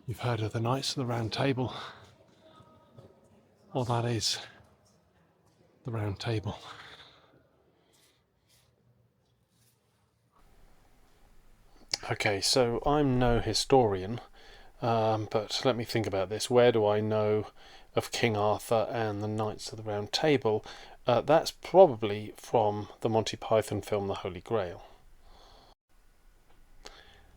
You've heard of the Knights of the Round Table. Well, that is the Round Table. Okay, so I'm no historian, but let me think about this. Where do I know of King Arthur and the Knights of the Round Table? That's probably from the Monty Python film The Holy Grail.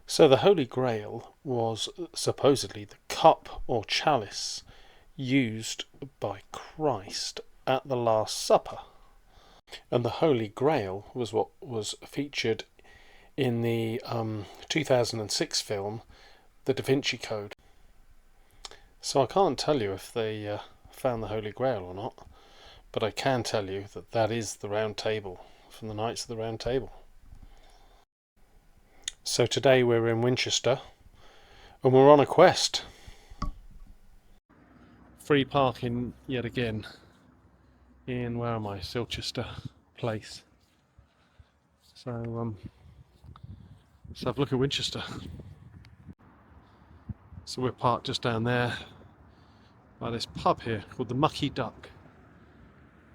So the Holy Grail was supposedly the cup or chalice used by Christ at the Last Supper. And the Holy Grail was what was featured in the 2006 film The Da Vinci Code. So I can't tell you if they found the Holy Grail or not, but I can tell you that that is the Round Table from the Knights of the Round Table. So today we're in Winchester and we're on a quest. Free parking yet again in, where am I, Silchester Place. So let's have a look at Winchester. So we're parked just down there by this pub here called the Mucky Duck.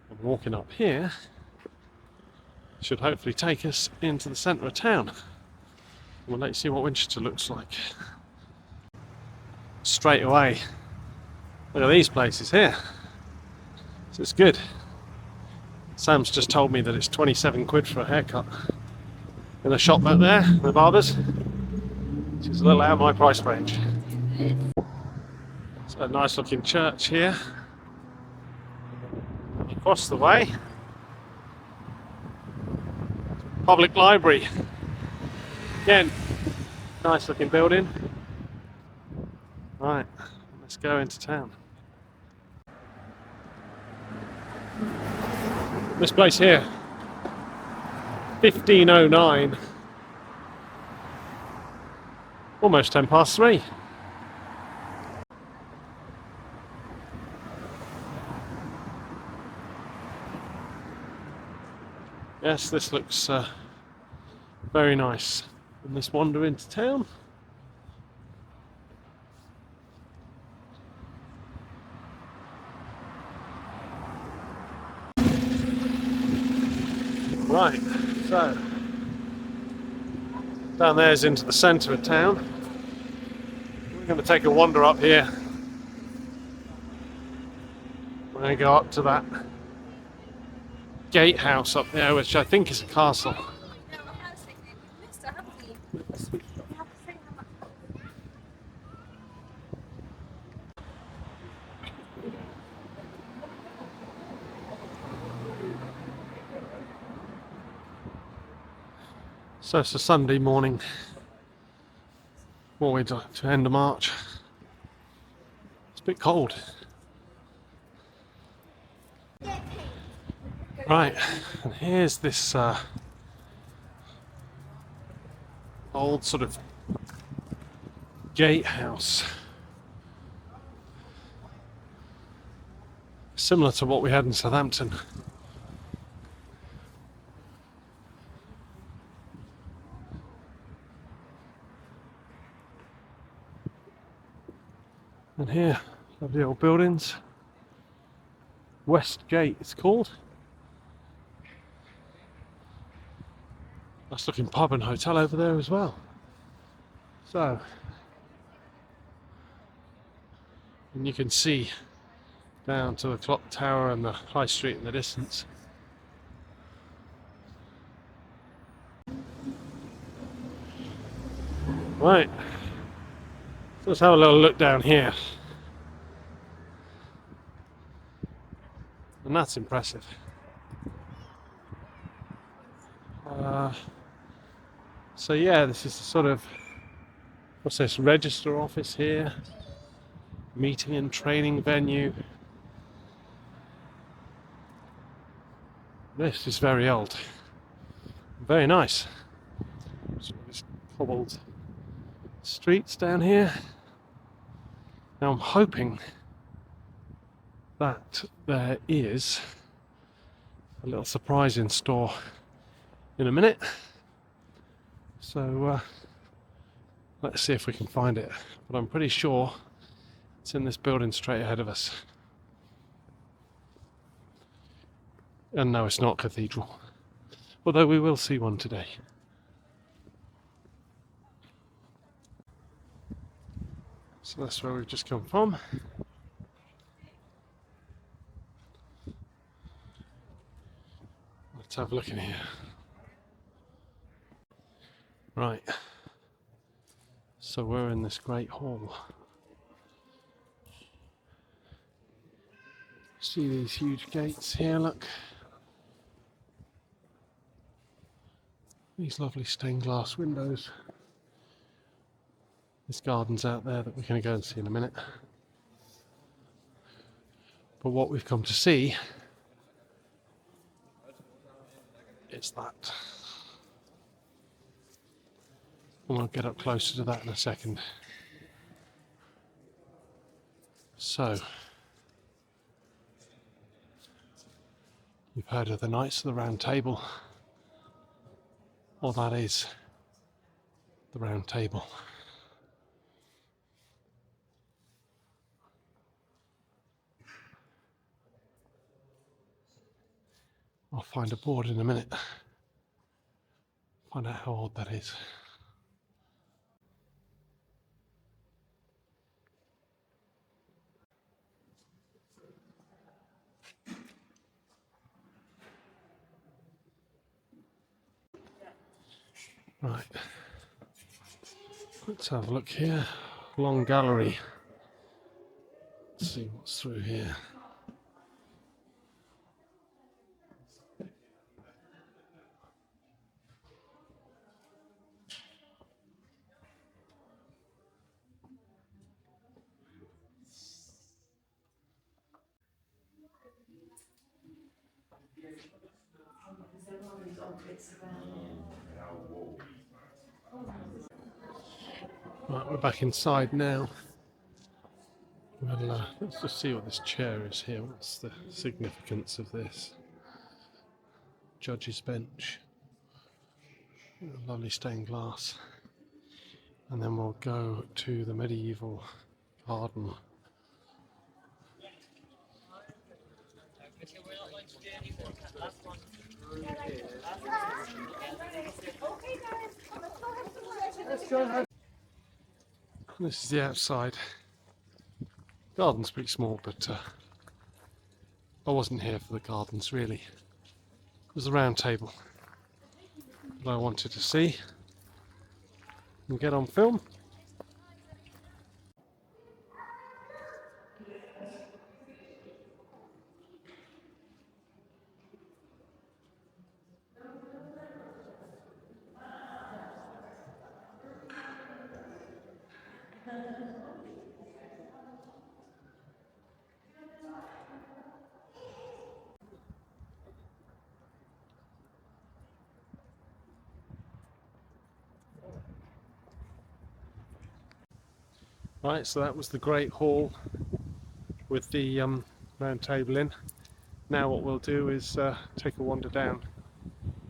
And walking up here should hopefully take us into the centre of town. We'll let you see what Winchester looks like. Straight away, look at these places here. So it's good. Sam's just told me that it's 27 quid for a haircut in a shop back there, the barber's, which is a little out of my price range. So a nice looking church here. Across the way, public library. Again, nice looking building. Right, let's go into town. This place here, 1509, almost 3:10. Yes, this looks very nice. And let's wander into town. Right, so down there is into the centre of town. We're going to take a wander up here. We're going to go up to that gatehouse up there, which I think is a castle. So it's a Sunday morning, all the way to end of March. It's a bit cold. Right, and here's this old sort of gatehouse, similar to what we had in Southampton. And here, lovely old buildings. West Gate it's called. Nice looking pub and hotel over there as well. So, and you can see down to the clock tower and the high street in the distance. Right, so let's have a little look down here. And that's impressive. So yeah, this is the sort of, what's this, register office here, meeting and training venue. This is very old, very nice. So these cobbled streets down here. Now I'm hoping that there is a little surprise in store in a minute. So Let's see if we can find it, but I'm pretty sure it's in this building straight ahead of us. And no, it's not cathedral, although we will see one today. So that's where we've just come from. Let's have a look in here. Right, so we're in this great hall. See these huge gates here, look. These lovely stained glass windows. There's gardens out there that we're going to go and see in a minute. But what we've come to see is that. And we'll get up closer to that in a second. So, you've heard of the Knights of the Round Table. Well, that is the Round Table. I'll find a board in a minute. Find out how old that is. Right. Let's have a look here. Long gallery. Let's see what's through here. Right, we're back inside now. Well, let's just see what this chair is here. What's the significance of this? Judge's bench. Lovely stained glass. And then we'll go to the medieval garden. This is the outside. Garden's pretty small, but I wasn't here for the gardens really. It was the round table that I wanted to see and get on film. Right, so that was the Great Hall with the round table in. Now what we'll do is take a wander down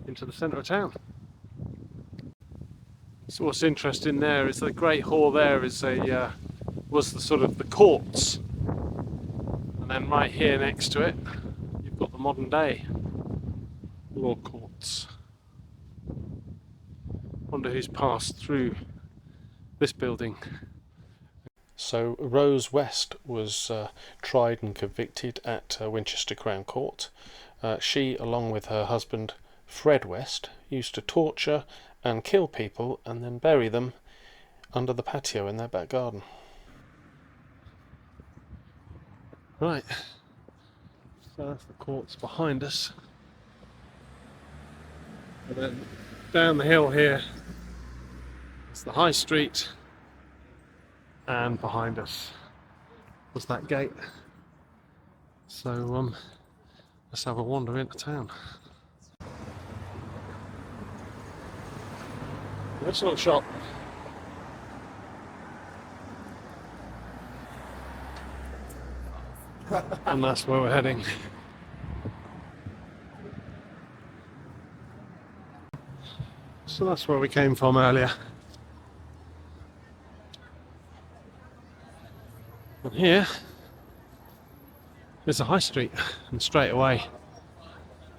into the centre of town. So what's interesting there is the Great Hall there is was the sort of the courts, and then right here next to it you've got the modern day law courts. Wonder who's passed through this building. So Rose West was tried and convicted at Winchester Crown Court. She, along with her husband Fred West, used to torture and kill people and then bury them under the patio in their back garden. Right, so that's the courts behind us. And then down the hill here is the High Street, and behind us was that gate. So let's have a wander into town. Nice little shop. And that's where we're heading. So that's where we came from earlier. And here is the high street, and straight away,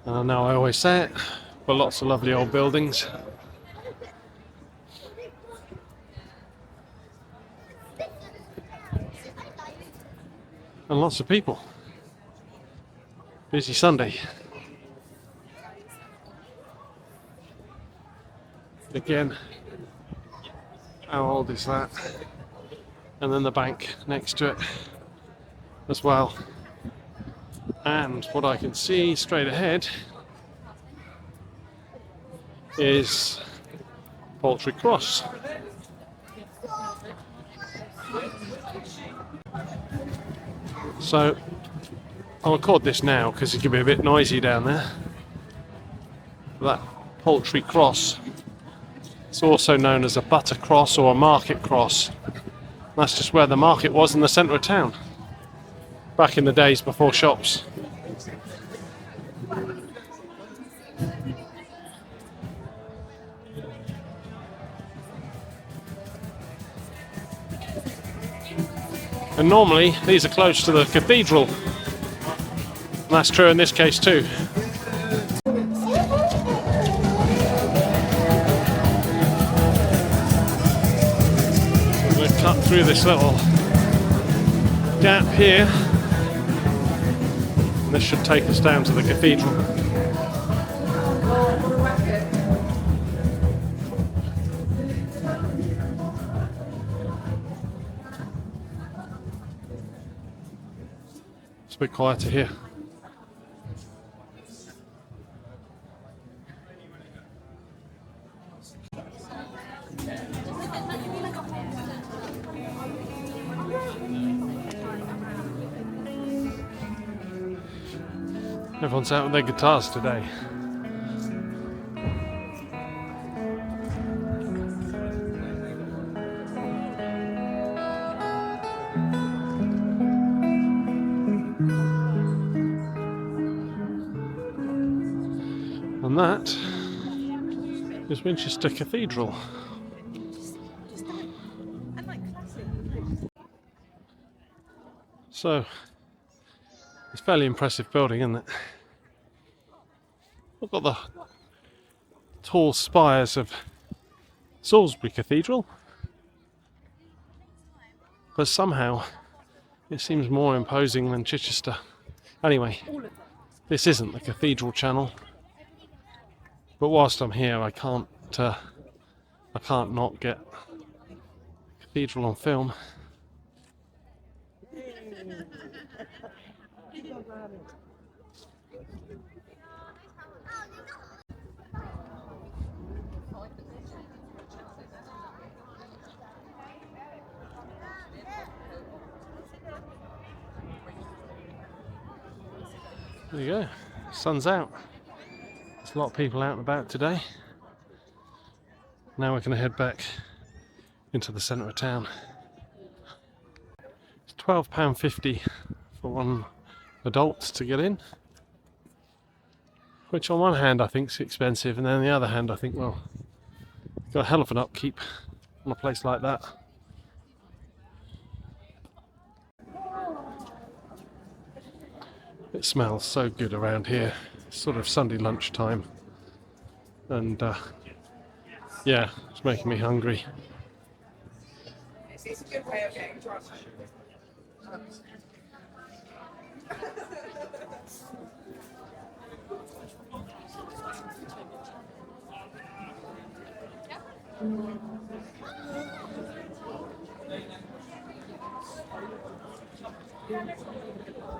and I know I always say it, but lots of lovely old buildings. And lots of people. Busy Sunday. Again, how old is that? And then the bank next to it as well. And what I can see straight ahead is Poultry Cross. So I'll record this now because it can be a bit noisy down there. That Poultry Cross, it's also known as a butter cross or a market cross. That's just where the market was in the centre of town, back in the days before shops. And normally these are close to the cathedral. And that's true in this case too. I'm going to cut through this little gap here. And this should take us down to the cathedral. It's a bit quieter here. Everyone's out with their guitars today. And that is Winchester Cathedral. So, it's a fairly impressive building, isn't it? We've got the tall spires of Salisbury Cathedral, but somehow it seems more imposing than Chichester. Anyway, this isn't the Cathedral Channel, but whilst I'm here, I can't not get Cathedral on film. There you go, sun's out. There's a lot of people out and about today. Now we're going to head back into the centre of town. It's £12.50 for one adult to get in, which on one hand I think is expensive, and then on the other hand I think, well, you've got a hell of an upkeep on a place like that. It smells so good around here. It's sort of Sunday lunchtime, and yeah, it's making me hungry. It's a good way of getting drunk.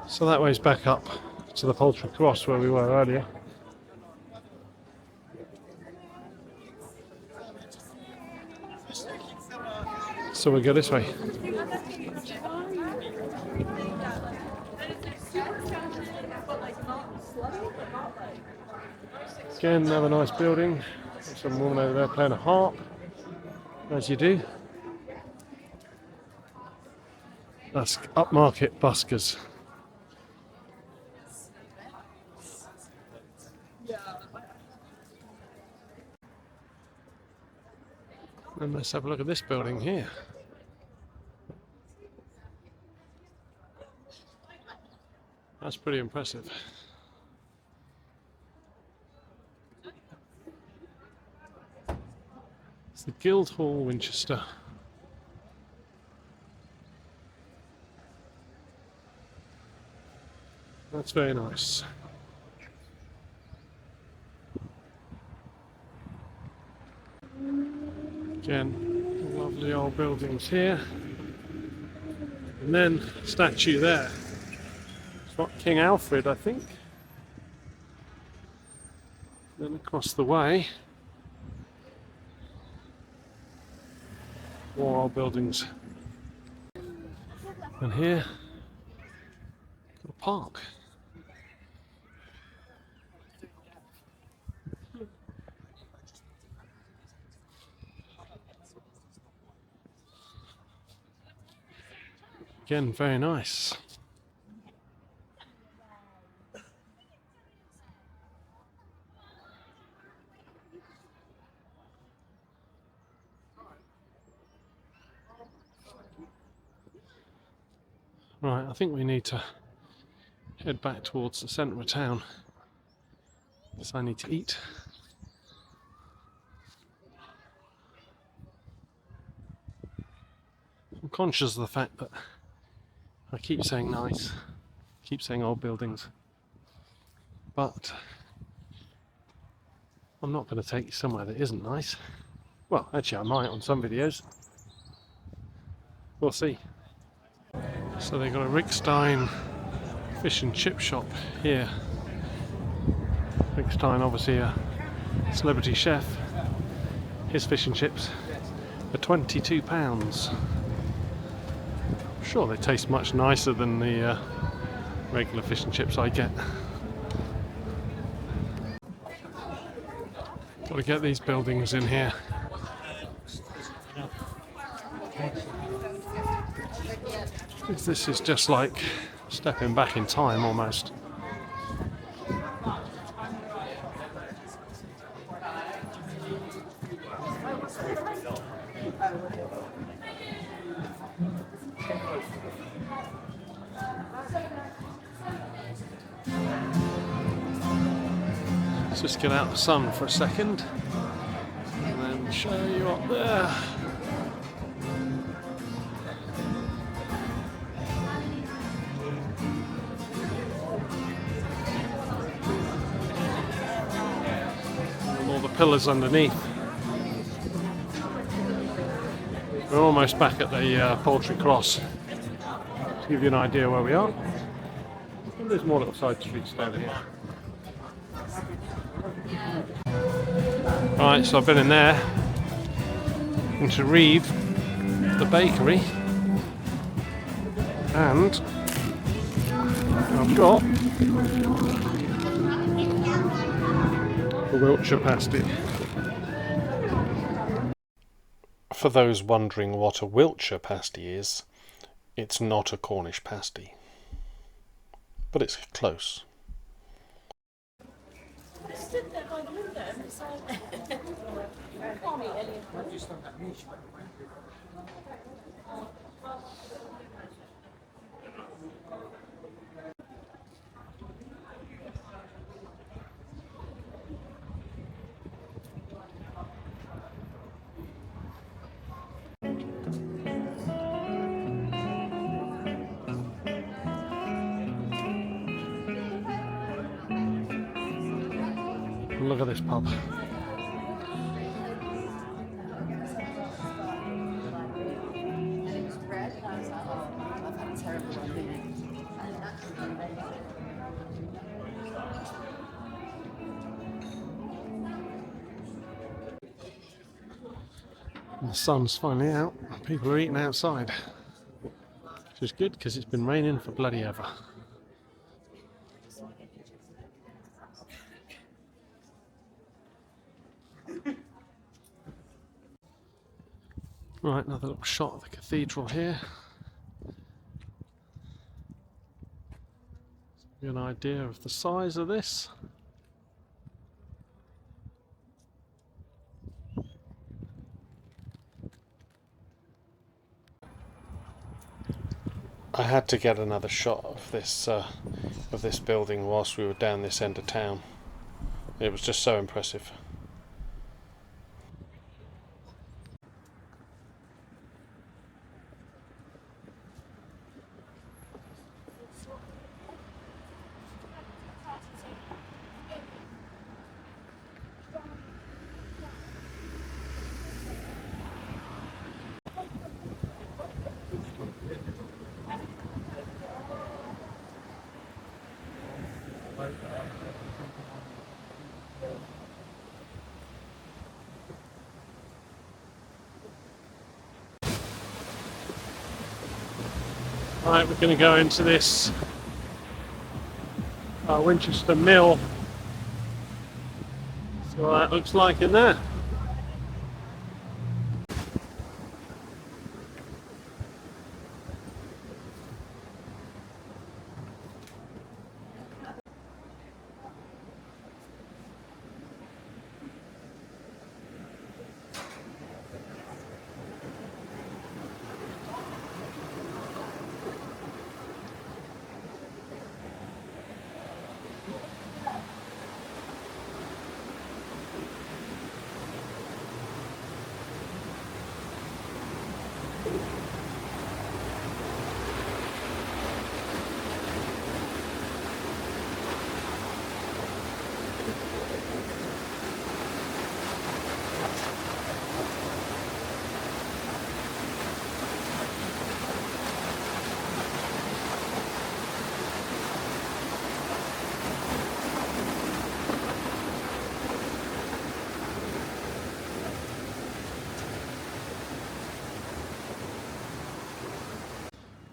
So that way's back up to the Poultry Cross where we were earlier. So we go this way. Again, another nice building. Some woman over there playing a harp, as you do. That's upmarket buskers. And let's have a look at this building here. That's pretty impressive. It's the Guildhall, Winchester. That's very nice. Again, lovely old buildings here. And then statue there. It's what, King Alfred, I think. Then across the way, more old buildings. And here, got a park. Again, very nice. Right, I think we need to head back towards the centre of town, because I need to eat. I'm conscious of the fact that I keep saying nice, keep saying old buildings, but I'm not going to take you somewhere that isn't nice. Well, actually I might on some videos. We'll see. So they've got a Rick Stein fish and chip shop here. Rick Stein, obviously a celebrity chef. His fish and chips are £22. I'm sure they taste much nicer than the regular fish and chips I get. Got to get these buildings in here. This is just like stepping back in time almost. Let's just get out the sun for a second and then show you up there. And all the pillars underneath. We're almost back at the Poultry Cross, to give you an idea where we are. And there's more little side streets down here. Right, so I've been in there, into Reeve, the bakery, and I've got the Wiltshire pasty. For those wondering what a Wiltshire pasty is, it's not a Cornish pasty, but it's close. Look at this pub. The sun's finally out. People are eating outside, which is good because it's been raining for bloody ever. Right, another little shot of the cathedral here. Give you an idea of the size of this. I had to get another shot of this building whilst we were down this end of town. It was just so impressive. Right, we're going to go into this Winchester mill. See what that looks like in there.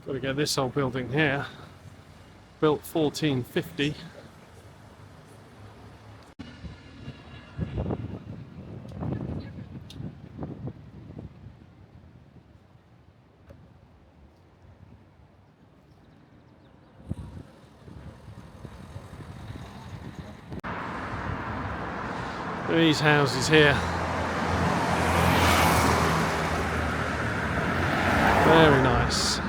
Got to get this old building here, built 1450. These houses here, very nice.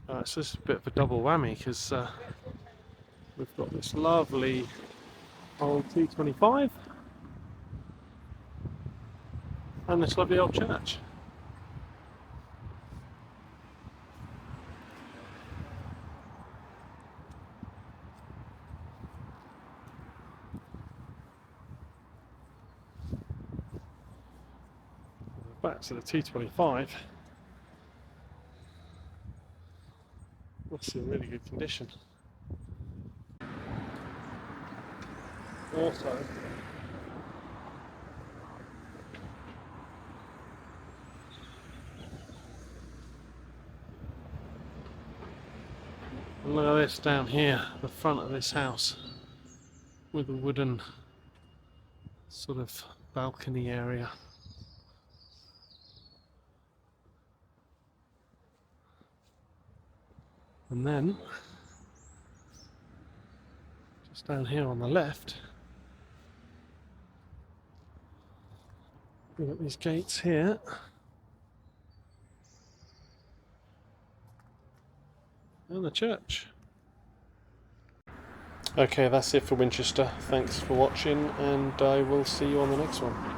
Right, so this is a bit of a double whammy because we've got this lovely old T25 and this lovely old church. Back to the T25. That's in really good condition. Also, look at this down here, the front of this house, with a wooden sort of balcony area. And then, just down here on the left, we've got these gates here. And the church. Okay, that's it for Winchester. Thanks for watching, and I will see you on the next one.